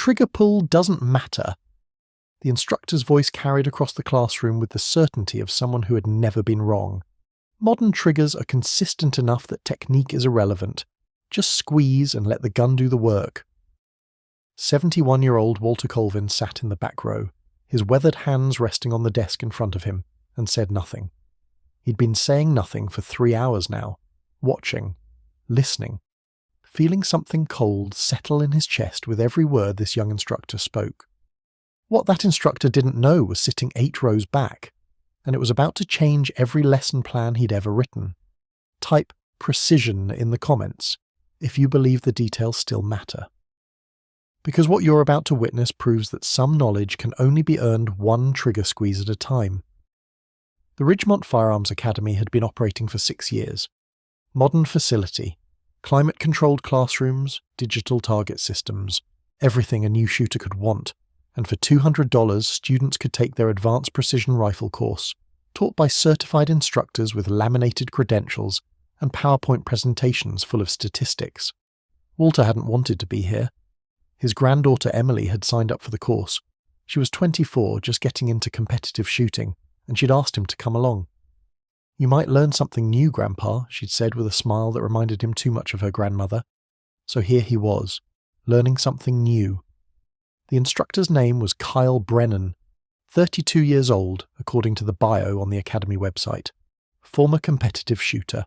trigger pull doesn't matter." The instructor's voice carried across the classroom with the certainty of someone who had never been wrong. "Modern triggers are consistent enough that technique is irrelevant. Just squeeze and let the gun do the work." 71-year-old Walter Colvin sat in the back row, his weathered hands resting on the desk in front of him, and said nothing. He'd been saying nothing for 3 hours now, watching, listening, feeling something cold settle in his chest with every word this young instructor spoke. What that instructor didn't know was sitting 8 rows back, and it was about to change every lesson plan he'd ever written. Type precision in the comments if you believe the details still matter. Because what you're about to witness proves that some knowledge can only be earned one trigger squeeze at a time. The Ridgemont Firearms Academy had been operating for 6 years. Modern facility, climate-controlled classrooms, digital target systems, everything a new shooter could want, and for $200 students could take their advanced precision rifle course, taught by certified instructors with laminated credentials and PowerPoint presentations full of statistics. Walter hadn't wanted to be here. His granddaughter Emily had signed up for the course. She was 24, just getting into competitive shooting, and she'd asked him to come along. "You might learn something new, Grandpa," she'd said with a smile that reminded him too much of her grandmother. So here he was, learning something new. The instructor's name was Kyle Brennan, 32 years old, according to the bio on the Academy website. Former competitive shooter.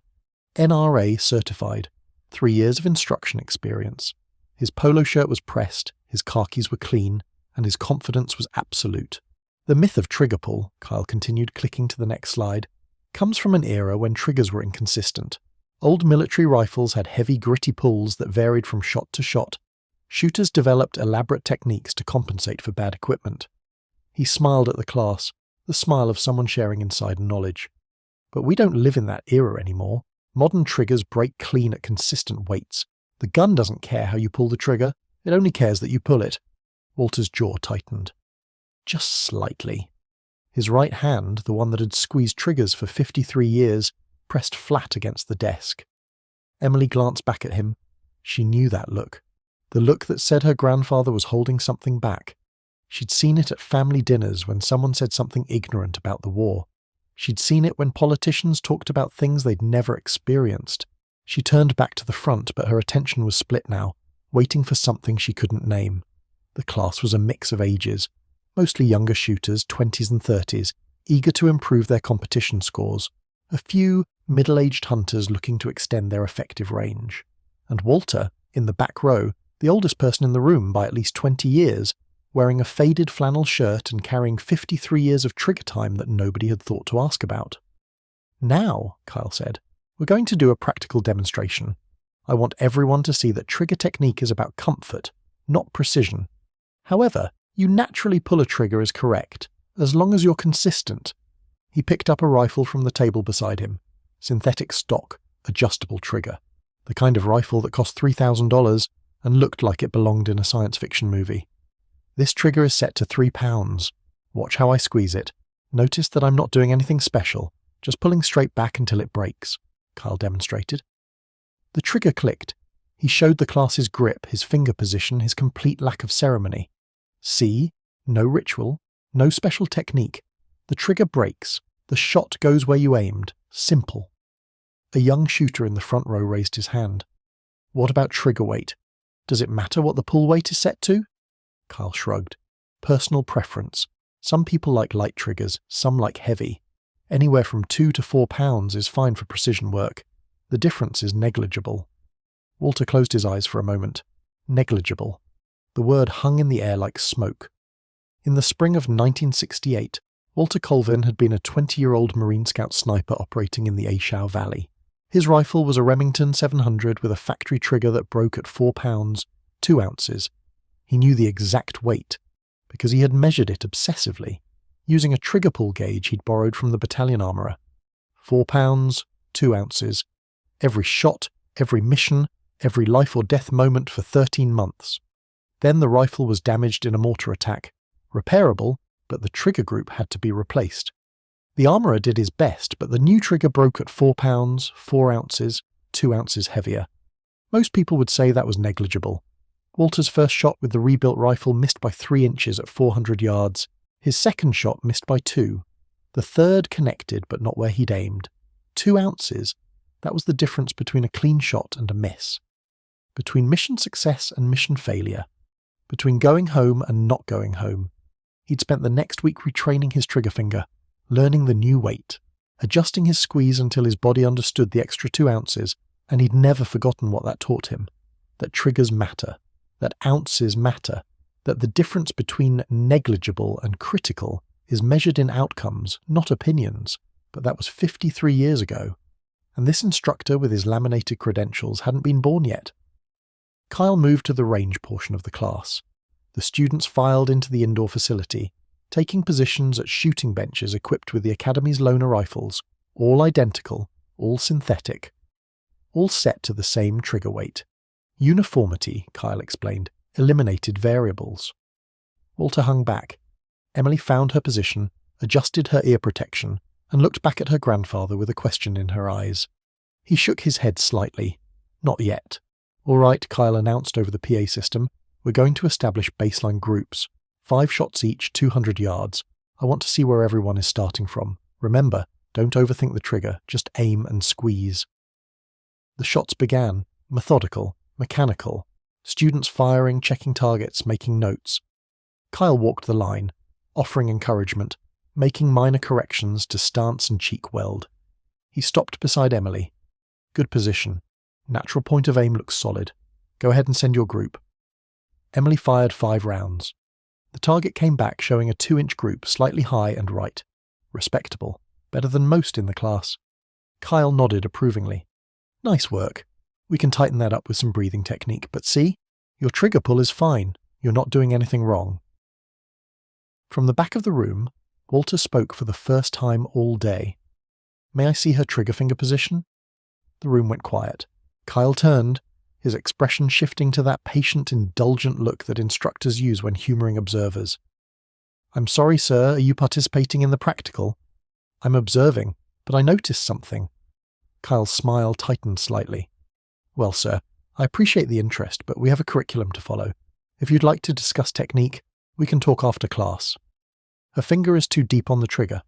NRA certified. 3 years of instruction experience. His polo shirt was pressed, his khakis were clean, and his confidence was absolute. The myth of trigger pull, Kyle continued, clicking to the next slide, comes from an era when triggers were inconsistent. Old military rifles had heavy, gritty pulls that varied from shot to shot. Shooters developed elaborate techniques to compensate for bad equipment. He smiled at the class, the smile of someone sharing insider knowledge. But we don't live in that era anymore. Modern triggers break clean at consistent weights. The gun doesn't care how you pull the trigger, it only cares that you pull it. Walter's jaw tightened. Just slightly. His right hand, the one that had squeezed triggers for 53 years, pressed flat against the desk. Emily glanced back at him. She knew that look. The look that said her grandfather was holding something back. She'd seen it at family dinners when someone said something ignorant about the war. She'd seen it when politicians talked about things they'd never experienced. She turned back to the front, but her attention was split now, waiting for something she couldn't name. The class was a mix of ages, mostly younger shooters, 20s and 30s, eager to improve their competition scores. A few middle-aged hunters looking to extend their effective range. And Walter, in the back row, the oldest person in the room by at least 20 years, wearing a faded flannel shirt and carrying 53 years of trigger time that nobody had thought to ask about. "Now," Kyle said, "we're going to do a practical demonstration. I want everyone to see that trigger technique is about comfort, not precision. However, you naturally pull a trigger is correct, as long as you're consistent." He picked up a rifle from the table beside him. Synthetic stock, adjustable trigger. The kind of rifle that cost $3,000 and looked like it belonged in a science fiction movie. "This trigger is set to 3 pounds. Watch how I squeeze it. Notice that I'm not doing anything special, just pulling straight back until it breaks," Kyle demonstrated. The trigger clicked. He showed the class his grip, his finger position, his complete lack of ceremony. See? No ritual, no special technique. The trigger breaks. The shot goes where you aimed. Simple. A young shooter in the front row raised his hand. "What about trigger weight? Does it matter what the pull weight is set to?" Kyle shrugged. "Personal preference. Some people like light triggers, some like heavy. Anywhere from 2 to 4 pounds is fine for precision work. The difference is negligible." Walter closed his eyes for a moment. Negligible. The word hung in the air like smoke. In the spring of 1968, Walter Colvin had been a 20-year-old Marine Scout sniper operating in the Ashau Valley. His rifle was a Remington 700 with a factory trigger that broke at 4 pounds, 2 ounces. He knew the exact weight, because he had measured it obsessively, using a trigger pull gauge he'd borrowed from the battalion armourer. 4 pounds, 2 ounces. Every shot, every mission, every life or death moment for 13 months. Then the rifle was damaged in a mortar attack. Repairable, but the trigger group had to be replaced. The armourer did his best, but the new trigger broke at 4 pounds, 4 ounces, 2 ounces heavier. Most people would say that was negligible. Walter's first shot with the rebuilt rifle missed by 3 inches at 400 yards. His second shot missed by 2. The third connected, but not where he'd aimed. 2 ounces. That was the difference between a clean shot and a miss. Between mission success and mission failure. Between going home and not going home. He'd spent the next week retraining his trigger finger, learning the new weight, adjusting his squeeze until his body understood the extra 2 ounces, and he'd never forgotten what that taught him. That triggers matter. That ounces matter. That the difference between negligible and critical is measured in outcomes, not opinions. But that was 53 years ago. And this instructor with his laminated credentials hadn't been born yet. Kyle moved to the range portion of the class. The students filed into the indoor facility, taking positions at shooting benches equipped with the Academy's loaner rifles, all identical, all synthetic, all set to the same trigger weight. Uniformity, Kyle explained, eliminated variables. Walter hung back. Emily found her position, adjusted her ear protection, and looked back at her grandfather with a question in her eyes. He shook his head slightly. Not yet. All right, Kyle announced over the PA system. We're going to establish baseline groups. 5 shots each, 200 yards. I want to see where everyone is starting from. Remember, don't overthink the trigger, just aim and squeeze. The shots began, methodical, mechanical. Students firing, checking targets, making notes. Kyle walked the line, offering encouragement, making minor corrections to stance and cheek weld. He stopped beside Emily. Good position. Natural point of aim looks solid. Go ahead and send your group. Emily fired 5 rounds. The target came back showing a 2-inch group slightly high and right. Respectable. Better than most in the class. Kyle nodded approvingly. Nice work. We can tighten that up with some breathing technique, but see? Your trigger pull is fine. You're not doing anything wrong. From the back of the room, Walter spoke for the first time all day. May I see her trigger finger position? The room went quiet. Kyle turned, his expression shifting to that patient, indulgent look that instructors use when humouring observers. I'm sorry, sir, are you participating in the practical? I'm observing, but I noticed something. Kyle's smile tightened slightly. Well, sir, I appreciate the interest, but we have a curriculum to follow. If you'd like to discuss technique, we can talk after class. Her finger is too deep on the trigger.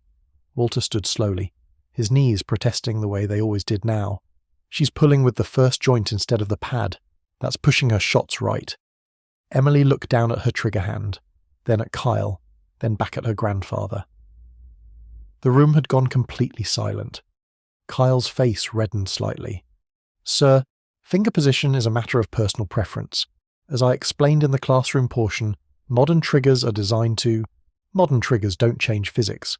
Walter stood slowly, his knees protesting the way they always did now. She's pulling with the first joint instead of the pad. That's pushing her shots right. Emily looked down at her trigger hand, then at Kyle, then back at her grandfather. The room had gone completely silent. Kyle's face reddened slightly. Sir, finger position is a matter of personal preference. As I explained in the classroom portion, modern triggers are designed to... Modern triggers don't change physics.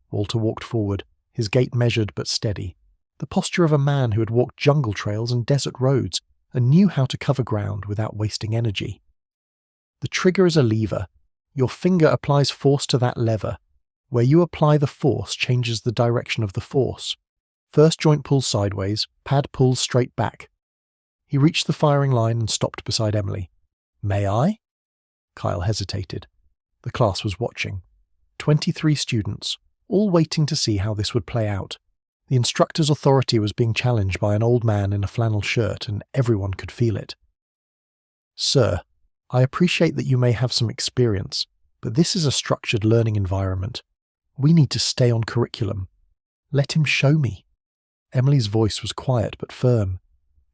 Walter walked forward, his gait measured but steady. The posture of a man who had walked jungle trails and desert roads and knew how to cover ground without wasting energy. The trigger is a lever. Your finger applies force to that lever. Where you apply the force changes the direction of the force. First joint pulls sideways, pad pulls straight back. He reached the firing line and stopped beside Emily. May I? Kyle hesitated. The class was watching. 23 students, all waiting to see how this would play out. The instructor's authority was being challenged by an old man in a flannel shirt, and everyone could feel it. Sir, I appreciate that you may have some experience, but this is a structured learning environment. We need to stay on curriculum. Let him show me. Emily's voice was quiet but firm.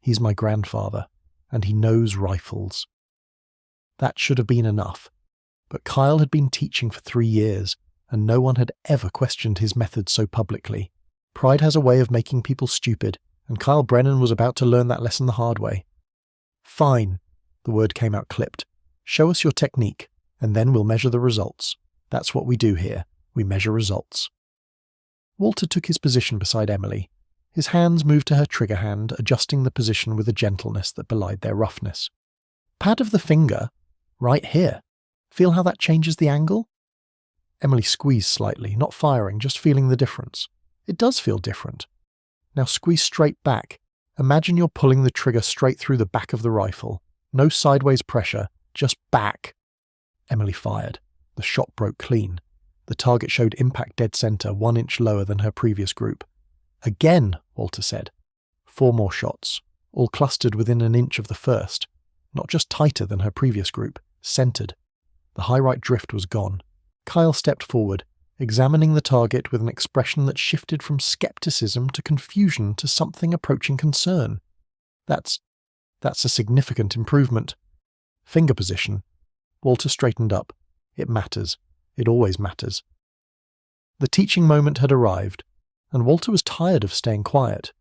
He's my grandfather, and he knows rifles. That should have been enough. But Kyle had been teaching for 3 years, and no one had ever questioned his methods so publicly. Pride has a way of making people stupid, and Kyle Brennan was about to learn that lesson the hard way. Fine, the word came out clipped. Show us your technique, and then we'll measure the results. That's what we do here. We measure results. Walter took his position beside Emily. His hands moved to her trigger hand, adjusting the position with a gentleness that belied their roughness. Pad of the finger, right here. Feel how that changes the angle? Emily squeezed slightly, not firing, just feeling the difference. It does feel different. Now squeeze straight back. Imagine you're pulling the trigger straight through the back of the rifle. No sideways pressure, just back. Emily fired. The shot broke clean. The target showed impact dead center, 1 inch lower than her previous group. Again, Walter said. 4 more shots, all clustered within an inch of the first. not just tighter than her previous group, centered. The high right drift was gone. Kyle stepped forward, examining the target with an expression that shifted from skepticism to confusion to something approaching concern. That's a significant improvement. Finger position. Walter straightened up. It matters. It always matters. The teaching moment had arrived, and Walter was tired of staying quiet.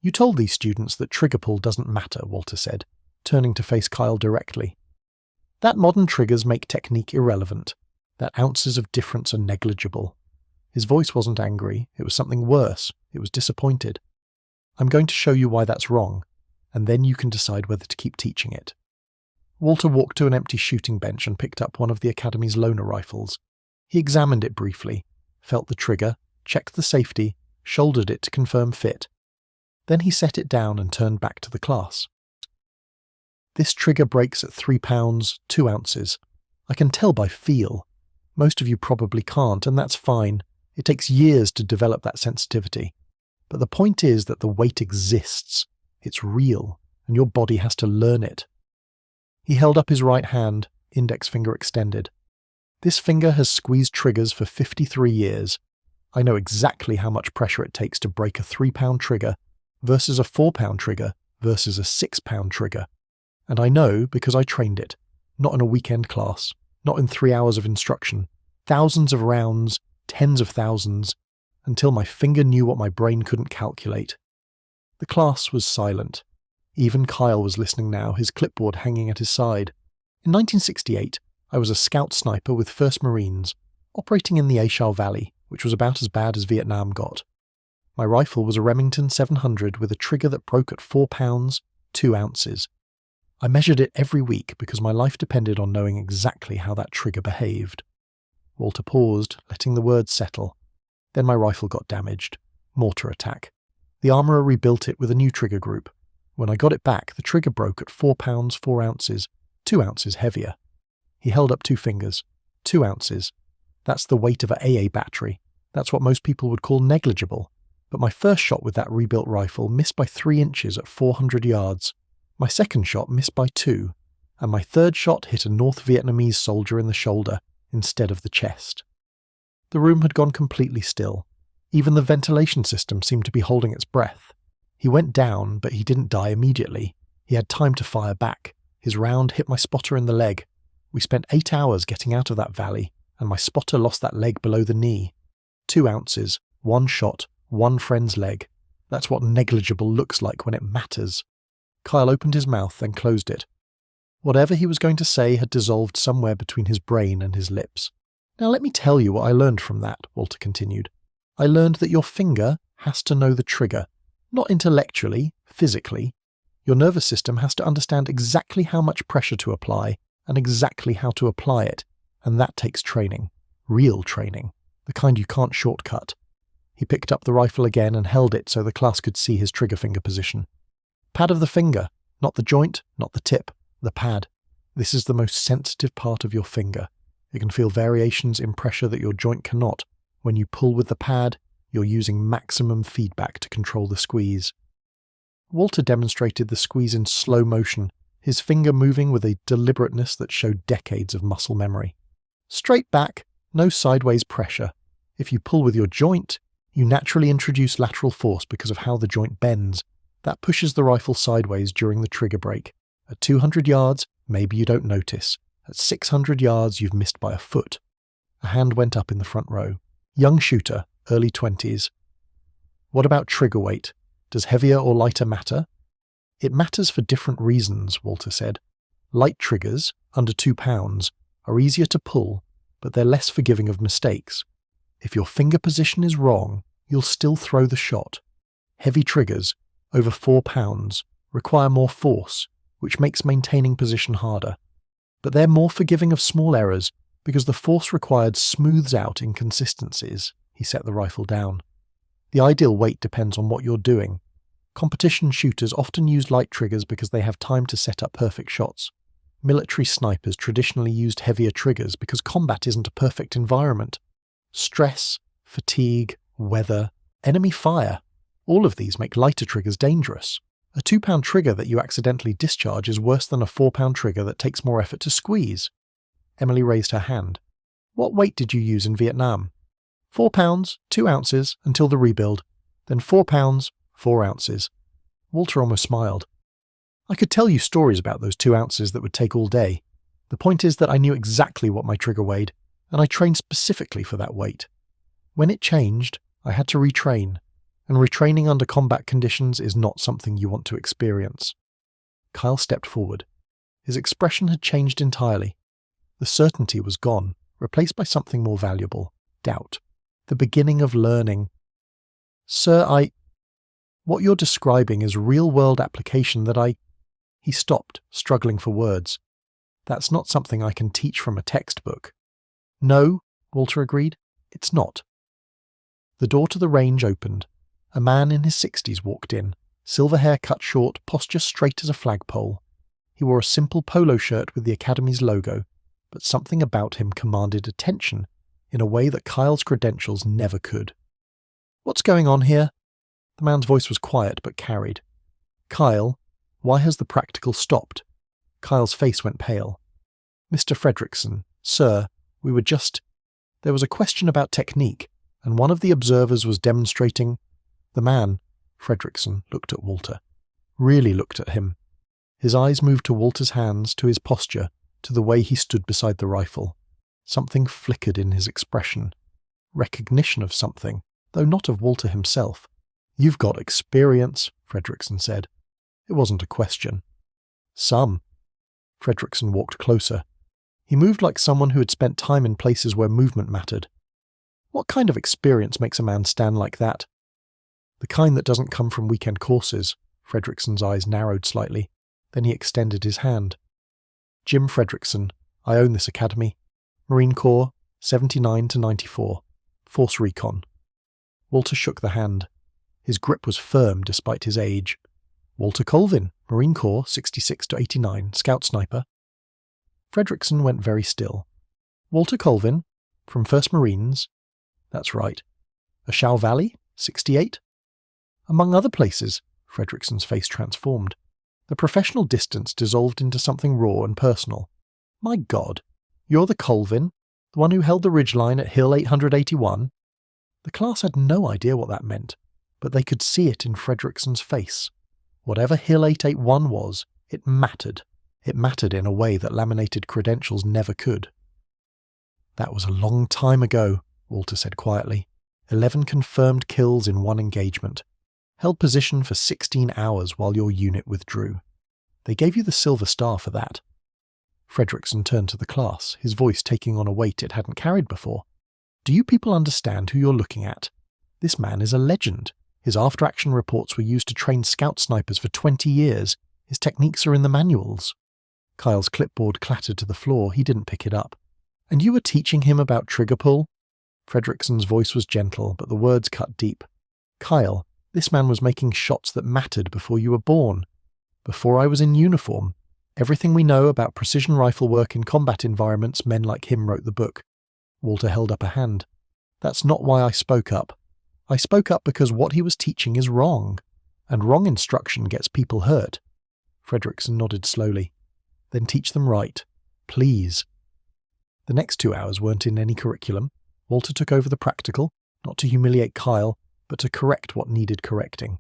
You told these students that trigger pull doesn't matter, Walter said, turning to face Kyle directly. That modern triggers make technique irrelevant, that ounces of difference are negligible. His voice wasn't angry, it was something worse, it was disappointed. I'm going to show you why that's wrong, and then you can decide whether to keep teaching it. Walter walked to an empty shooting bench and picked up one of the Academy's loaner rifles. He examined it briefly, felt the trigger, checked the safety, shouldered it to confirm fit. Then he set it down and turned back to the class. This trigger breaks at 3 pounds, 2 ounces. I can tell by feel. Most of you probably can't, and that's fine. It takes years to develop that sensitivity. But the point is that the weight exists. It's real, and your body has to learn it. He held up his right hand, index finger extended. This finger has squeezed triggers for 53 years. I know exactly how much pressure it takes to break a 3-pound trigger versus a 4-pound trigger versus a 6-pound trigger. And I know because I trained it, not in a weekend class, not in 3 hours of instruction, thousands of rounds, tens of thousands, until my finger knew what my brain couldn't calculate. The class was silent. Even Kyle was listening now, his clipboard hanging at his side. In 1968, I was a scout sniper with 1st Marines, operating in the Ashau Valley, which was about as bad as Vietnam got. My rifle was a Remington 700 with a trigger that broke at 4 pounds, 2 ounces. I measured it every week because my life depended on knowing exactly how that trigger behaved. Walter paused, letting the words settle. Then my rifle got damaged. Mortar attack. The armourer rebuilt it with a new trigger group. When I got it back, the trigger broke at 4 pounds, 4 ounces, 2 ounces heavier. He held up 2 fingers. 2 ounces. That's the weight of an AA battery. That's what most people would call negligible. But my first shot with that rebuilt rifle missed by 3 inches at 400 yards. My second shot missed by 2. And my third shot hit a North Vietnamese soldier in the shoulder instead of the chest. The room had gone completely still. Even the ventilation system seemed to be holding its breath. He went down, but he didn't die immediately. He had time to fire back. His round hit my spotter in the leg. We spent 8 hours getting out of that valley, and my spotter lost that leg below the knee. 2 ounces, 1 shot, 1 friend's leg. That's what negligible looks like when it matters. Kyle opened his mouth, then closed it. Whatever he was going to say had dissolved somewhere between his brain and his lips. Now let me tell you what I learned from that, Walter continued. I learned that your finger has to know the trigger. Not intellectually, physically. Your nervous system has to understand exactly how much pressure to apply and exactly how to apply it, and that takes training. Real training. The kind you can't shortcut. He picked up the rifle again and held it so the class could see his trigger finger position. Pad of the finger, not the joint, not the tip, the pad. This is the most sensitive part of your finger. It can feel variations in pressure that your joint cannot. When you pull with the pad, you're using maximum feedback to control the squeeze. Walter demonstrated the squeeze in slow motion, his finger moving with a deliberateness that showed decades of muscle memory. Straight back, no sideways pressure. If you pull with your joint, you naturally introduce lateral force because of how the joint bends. That pushes the rifle sideways during the trigger break. At 200 yards, maybe you don't notice. At 600 yards, you've missed by a foot. A hand went up in the front row. Young shooter, early 20s. What about trigger weight? Does heavier or lighter matter? It matters for different reasons, Walter said. Light triggers, under 2 pounds, are easier to pull, but they're less forgiving of mistakes. If your finger position is wrong, you'll still throw the shot. Heavy triggers, over 4 pounds, require more force, which makes maintaining position harder. But they're more forgiving of small errors because the force required smooths out inconsistencies. He set the rifle down. The ideal weight depends on what you're doing. Competition shooters often use light triggers because they have time to set up perfect shots. Military snipers traditionally used heavier triggers because combat isn't a perfect environment. Stress, fatigue, weather, enemy fire, all of these make lighter triggers dangerous. A 2-pound trigger that you accidentally discharge is worse than a 4-pound trigger that takes more effort to squeeze. Emily raised her hand. What weight did you use in Vietnam? 4 pounds, 2 ounces, until the rebuild. Then 4 pounds, 4 ounces. Walter almost smiled. I could tell you stories about those 2 ounces that would take all day. The point is that I knew exactly what my trigger weighed, and I trained specifically for that weight. When it changed, I had to retrain, and retraining under combat conditions is not something you want to experience. Kyle stepped forward. His expression had changed entirely. The certainty was gone, replaced by something more valuable, doubt. The beginning of learning. Sir, what you're describing is real-world application that He stopped, struggling for words. That's not something I can teach from a textbook. No, Walter agreed, it's not. The door to the range opened. A man in his 60s walked in, silver hair cut short, posture straight as a flagpole. He wore a simple polo shirt with the Academy's logo, but something about him commanded attention in a way that Kyle's credentials never could. What's going on here? The man's voice was quiet but carried. Kyle, why has the practical stopped? Kyle's face went pale. Mr. Fredrickson, sir, there was a question about technique, and one of the observers was demonstrating. The man, Fredrickson, looked at Walter. Really looked at him. His eyes moved to Walter's hands, to his posture, to the way he stood beside the rifle. Something flickered in his expression. Recognition of something, though not of Walter himself. You've got experience, Fredrickson said. It wasn't a question. Some. Fredrickson walked closer. He moved like someone who had spent time in places where movement mattered. What kind of experience makes a man stand like that? The kind that doesn't come from weekend courses. Fredrickson's eyes narrowed slightly. Then he extended his hand. Jim Fredrickson, I own this academy. Marine Corps, 79 to 94. Force Recon. Walter shook the hand. His grip was firm despite his age. Walter Colvin, Marine Corps, 66 to 89, Scout Sniper. Fredrickson went very still. Walter Colvin, from 1st Marines. That's right. Ashau Valley, 68? Among other places, Fredrickson's face transformed. The professional distance dissolved into something raw and personal. My God, you're the Colvin, the one who held the ridgeline at Hill 881? The class had no idea what that meant, but they could see it in Fredrickson's face. Whatever Hill 881 was, it mattered. It mattered in a way that laminated credentials never could. That was a long time ago, Walter said quietly. 11 confirmed kills in one engagement. Held position for 16 hours while your unit withdrew. They gave you the Silver Star for that. Fredrickson turned to the class, his voice taking on a weight it hadn't carried before. Do you people understand who you're looking at? This man is a legend. His after-action reports were used to train scout snipers for 20 years. His techniques are in the manuals. Kyle's clipboard clattered to the floor. He didn't pick it up. And you were teaching him about trigger pull? Fredrickson's voice was gentle, but the words cut deep. Kyle, this man was making shots that mattered before you were born. Before I was in uniform. Everything we know about precision rifle work in combat environments, men like him wrote the book. Walter held up a hand. That's not why I spoke up. I spoke up because what he was teaching is wrong, and wrong instruction gets people hurt. Fredrickson nodded slowly. Then teach them right. Please. The next 2 hours weren't in any curriculum. Walter took over the practical, not to humiliate Kyle, but to correct what needed correcting.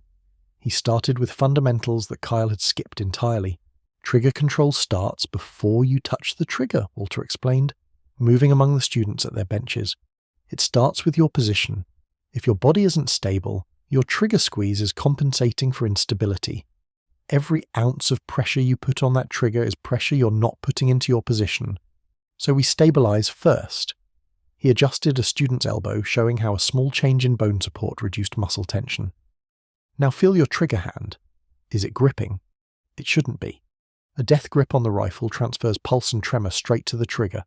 He started with fundamentals that Kyle had skipped entirely. Trigger control starts before you touch the trigger, Walter explained, moving among the students at their benches. It starts with your position. If your body isn't stable, your trigger squeeze is compensating for instability. Every ounce of pressure you put on that trigger is pressure you're not putting into your position. So we stabilize first. He adjusted a student's elbow, showing how a small change in bone support reduced muscle tension. Now feel your trigger hand. Is it gripping? It shouldn't be. A death grip on the rifle transfers pulse and tremor straight to the trigger.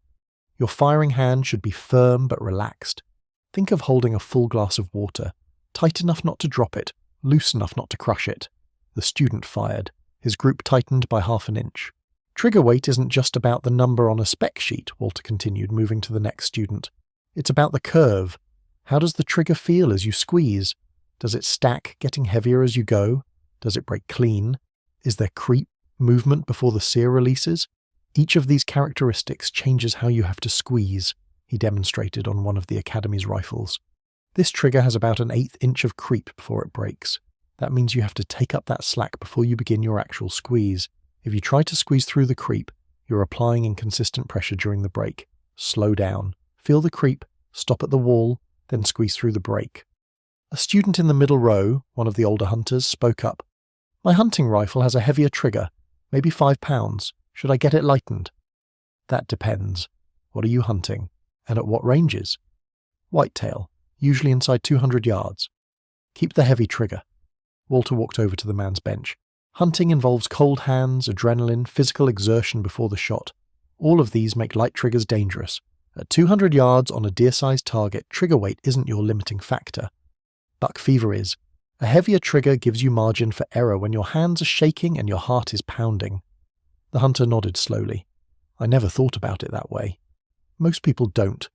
Your firing hand should be firm but relaxed. Think of holding a full glass of water, tight enough not to drop it, loose enough not to crush it. The student fired. His group tightened by 1/2 inch. Trigger weight isn't just about the number on a spec sheet, Walter continued, moving to the next student. It's about the curve. How does the trigger feel as you squeeze? Does it stack, getting heavier as you go? Does it break clean? Is there creep, movement before the sear releases? Each of these characteristics changes how you have to squeeze, he demonstrated on one of the Academy's rifles. This trigger has about an 1/8 inch of creep before it breaks. That means you have to take up that slack before you begin your actual squeeze. If you try to squeeze through the creep, you're applying inconsistent pressure during the break. Slow down, feel the creep, stop at the wall, then squeeze through the break. A student in the middle row, one of the older hunters, spoke up. My hunting rifle has a heavier trigger, maybe 5 pounds. Should I get it lightened? That depends. What are you hunting? And at what ranges? Whitetail, usually inside 200 yards. Keep the heavy trigger. Walter walked over to the man's bench. Hunting involves cold hands, adrenaline, physical exertion before the shot. All of these make light triggers dangerous. At 200 yards on a deer-sized target, trigger weight isn't your limiting factor. Buck fever is. A heavier trigger gives you margin for error when your hands are shaking and your heart is pounding. The hunter nodded slowly. I never thought about it that way. Most people don't.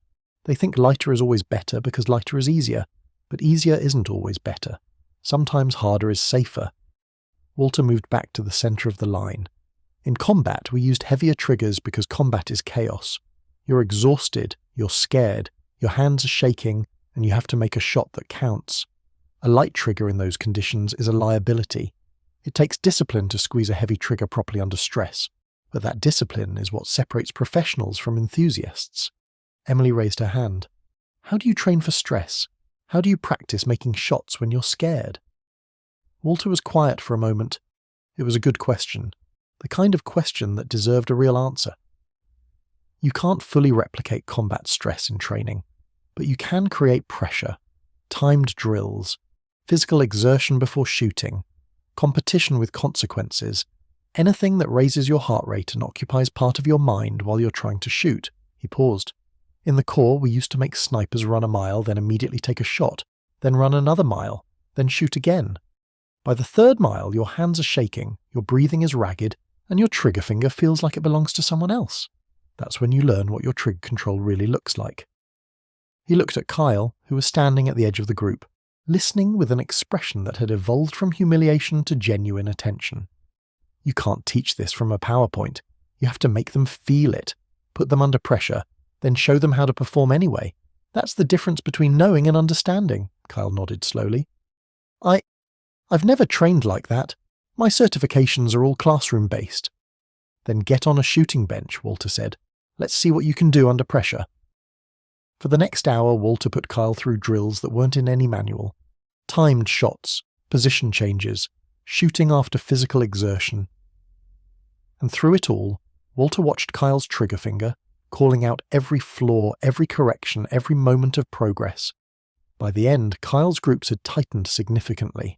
They think lighter is always better because lighter is easier, but easier isn't always better. Sometimes harder is safer. Walter moved back to the center of the line. In combat, we used heavier triggers because combat is chaos. You're exhausted, you're scared, your hands are shaking, and you have to make a shot that counts. A light trigger in those conditions is a liability. It takes discipline to squeeze a heavy trigger properly under stress, but that discipline is what separates professionals from enthusiasts. Emily raised her hand. How do you train for stress? How do you practice making shots when you're scared? Walter was quiet for a moment. It was a good question, the kind of question that deserved a real answer. You can't fully replicate combat stress in training, but you can create pressure, timed drills, physical exertion before shooting, competition with consequences, anything that raises your heart rate and occupies part of your mind while you're trying to shoot. He paused. In the Corps, we used to make snipers run a mile, then immediately take a shot, then run another mile, then shoot again. By the 3rd mile, your hands are shaking, your breathing is ragged, and your trigger finger feels like it belongs to someone else. That's when you learn what your trigger control really looks like. He looked at Kyle, who was standing at the edge of the group, listening with an expression that had evolved from humiliation to genuine attention. You can't teach this from a PowerPoint. You have to make them feel it, put them under pressure, then show them how to perform anyway. That's the difference between knowing and understanding, Kyle nodded slowly. I've never trained like that. My certifications are all classroom-based. Then get on a shooting bench, Walter said. Let's see what you can do under pressure. For the next hour, Walter put Kyle through drills that weren't in any manual. Timed shots, position changes, shooting after physical exertion. And through it all, Walter watched Kyle's trigger finger, calling out every flaw, every correction, every moment of progress. By the end, Kyle's groups had tightened significantly.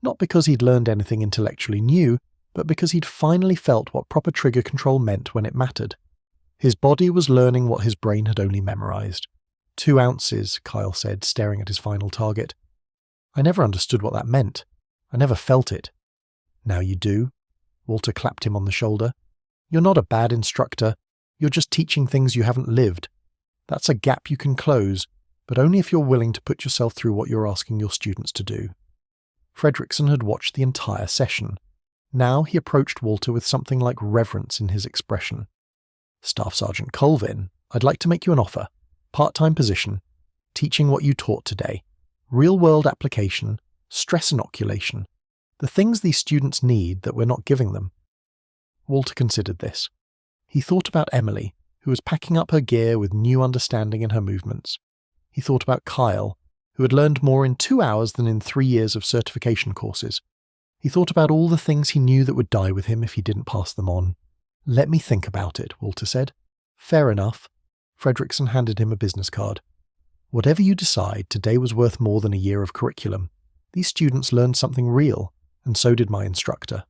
Not because he'd learned anything intellectually new, but because he'd finally felt what proper trigger control meant when it mattered. His body was learning what his brain had only memorized. 2 ounces, Kyle said, staring at his final target. I never understood what that meant. I never felt it. Now you do. Walter clapped him on the shoulder. You're not a bad instructor. You're just teaching things you haven't lived. That's a gap you can close, but only if you're willing to put yourself through what you're asking your students to do. Fredrickson had watched the entire session. Now he approached Walter with something like reverence in his expression. Staff Sergeant Colvin, I'd like to make you an offer. Part-time position, teaching what you taught today, real-world application, stress inoculation, the things these students need that we're not giving them. Walter considered this. He thought about Emily, who was packing up her gear with new understanding in her movements. He thought about Kyle, who had learned more in 2 hours than in 3 years of certification courses. He thought about all the things he knew that would die with him if he didn't pass them on. Let me think about it, Walter said. Fair enough. Fredrickson handed him a business card. Whatever you decide, today was worth more than a year of curriculum. These students learned something real, and so did my instructor.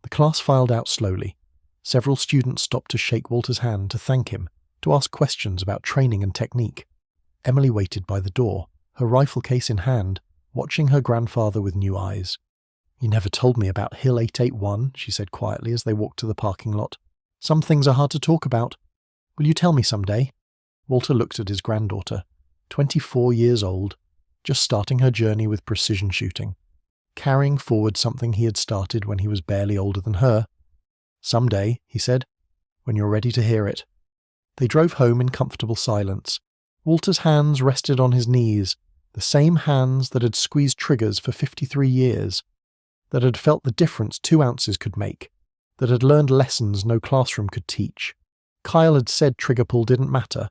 The class filed out slowly. Several students stopped to shake Walter's hand to thank him, to ask questions about training and technique. Emily waited by the door, her rifle case in hand, watching her grandfather with new eyes. You never told me about Hill 881, she said quietly as they walked to the parking lot. Some things are hard to talk about. Will you tell me someday? Walter looked at his granddaughter, 24 years old, just starting her journey with precision shooting. carrying forward something he had started when he was barely older than her. "Someday," he said, "when you're ready to hear it." They drove home in comfortable silence. Walter's hands rested on his knees, the same hands that had squeezed triggers for 53 years, that had felt the difference 2 ounces could make, that had learned lessons no classroom could teach. Kyle had said trigger pull didn't matter.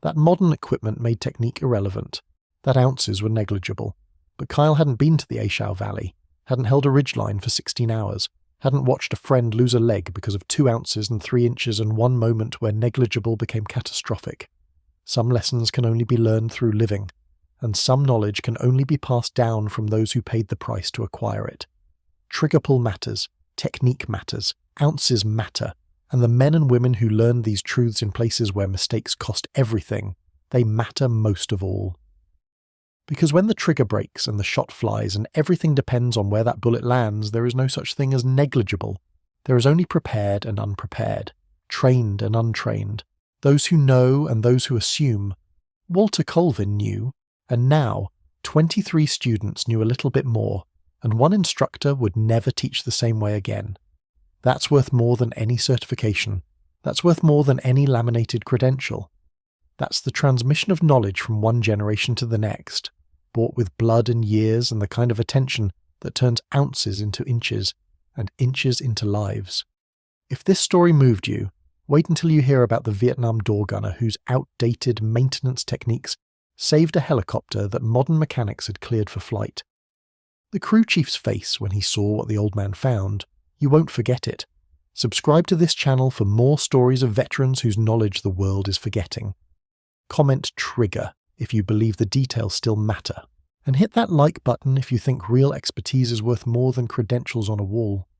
That modern equipment made technique irrelevant, that ounces were negligible. But Kyle hadn't been to the Aishau Valley, hadn't held a ridgeline for 16 hours, hadn't watched a friend lose a leg because of 2 ounces and 3 inches and one moment where negligible became catastrophic. Some lessons can only be learned through living, and some knowledge can only be passed down from those who paid the price to acquire it. Trigger pull matters, technique matters, ounces matter, and the men and women who learned these truths in places where mistakes cost everything, they matter most of all. Because when the trigger breaks and the shot flies and everything depends on where that bullet lands, there is no such thing as negligible. There is only prepared and unprepared, trained and untrained, those who know and those who assume. Walter Colvin knew, and now 23 students knew a little bit more, and one instructor would never teach the same way again. That's worth more than any certification. That's worth more than any laminated credential. That's the transmission of knowledge from one generation to the next, bought with blood and years and the kind of attention that turns ounces into inches and inches into lives. If this story moved you, wait until you hear about the Vietnam door gunner whose outdated maintenance techniques saved a helicopter that modern mechanics had cleared for flight. The crew chief's face when he saw what the old man found, you won't forget it. Subscribe to this channel for more stories of veterans whose knowledge the world is forgetting. Comment trigger if you believe the details still matter, and hit that like button if you think real expertise is worth more than credentials on a wall.